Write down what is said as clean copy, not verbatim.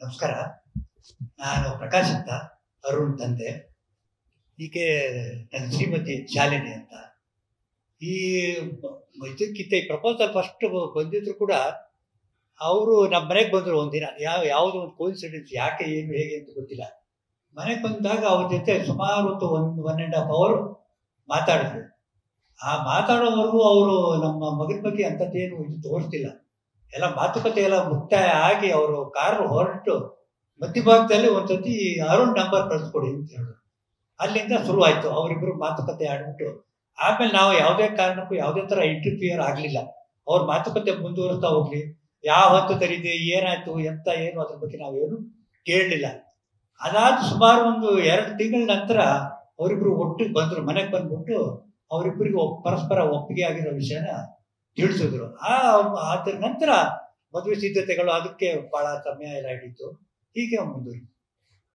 ನಮಸ್ಕಾರ. ನಾನು ಪ್ರಕಾಶ್ ಅಂತ, ಅರುಣ್ ತಂದೆ. ಹೀಗೆ ನನ್ನ ಶ್ರೀಮತಿ ಶಾಲಿನಿ ಅಂತ. ಈ ಇದಕ್ಕಿಂತ ಈ ಪ್ರಪೋಸಲ್ ಫಸ್ಟ್ ಬಂದಿದ್ರು ಕೂಡ ಅವರು ನಮ್ಮ ಮನೆಗೆ ಬಂದರು ಒಂದಿನ. ಯಾವುದೋ ಒಂದು ಕೋಇನ್ಸಿಡೆನ್ಸ್, ಯಾಕೆ ಏನು ಹೇಗೆ ಅಂತ ಗೊತ್ತಿಲ್ಲ. ಮನೆಗೆ ಬಂದಾಗ ಅವ್ರ ಜೊತೆ ಸುಮಾರು ಹೊತ್ತು 1.5 ಅವರ್ ಮಾತಾಡಿದ್ರು. ಆ ಮಾತಾಡೋವರೆಗೂ ಅವರು ನಮ್ಮ ಮಗನ ಬಗ್ಗೆ ಅಂಥದ್ದೇನು ಇದು ತೋರಿಸ್ತಿಲ್ಲ. ಎಲ್ಲ ಮಾತುಕತೆ ಎಲ್ಲ ಮುಕ್ತಾಯ ಆಗಿ ಅವರು ಕಾರು ಹೊರಟು ಮಧ್ಯಭಾಗದಲ್ಲಿ ಒಂದ್ಸತಿ ಅರುಣ್ ನಂಬರ್ ಕಳಿಸ್ಕೊಡಿ ಅಂತ ಹೇಳಿದ್ರು. ಅಲ್ಲಿಂದ ಶುರುವಾಯಿತು ಅವರಿಬ್ಬರು ಮಾತುಕತೆ ಆಡ್ಬಿಟ್ಟು. ಆಮೇಲೆ ನಾವು ಯಾವುದೇ ಕಾರಣಕ್ಕೂ ಯಾವುದೇ ಥರ ಇಂಟರ್ಫಿಯರ್ ಆಗಲಿಲ್ಲ. ಅವ್ರ ಮಾತುಕತೆ ಮುಂದುವರಿಸ್ತಾ ಹೋಗ್ಲಿ, ಯಾವ ಹಂತದಲ್ಲಿದೆ, ಏನಾಯ್ತು, ಎಂತ ಏನು, ಅದ್ರ ಬಗ್ಗೆ ನಾವೇನು ಕೇಳಲಿಲ್ಲ. ಅದಾದ ಸುಮಾರು ಒಂದು 2 ತಿಂಗಳ ನಂತರ ಅವರಿಬ್ಬರು ಒಟ್ಟಿಗೆ ಬಂದರು. ಮನೆಗೆ ಬಂದ್ಬಿಟ್ಟು ಅವರಿಬ್ಬರಿಗೆ ಪರಸ್ಪರ ಒಪ್ಪಿಗೆ ಆಗಿರೋ ವಿಷಯನ ತಿಳಿಸಿದ್ರು. ಅದರ ನಂತರ ಮದುವೆ ಸಿದ್ಧತೆಗಳು, ಅದಕ್ಕೆ ಬಹಳ ಸಮಯ ಎಲ್ಲ ಹಿಡಿತು. ಹೀಗೆ ಮುಂದುವರಿತು.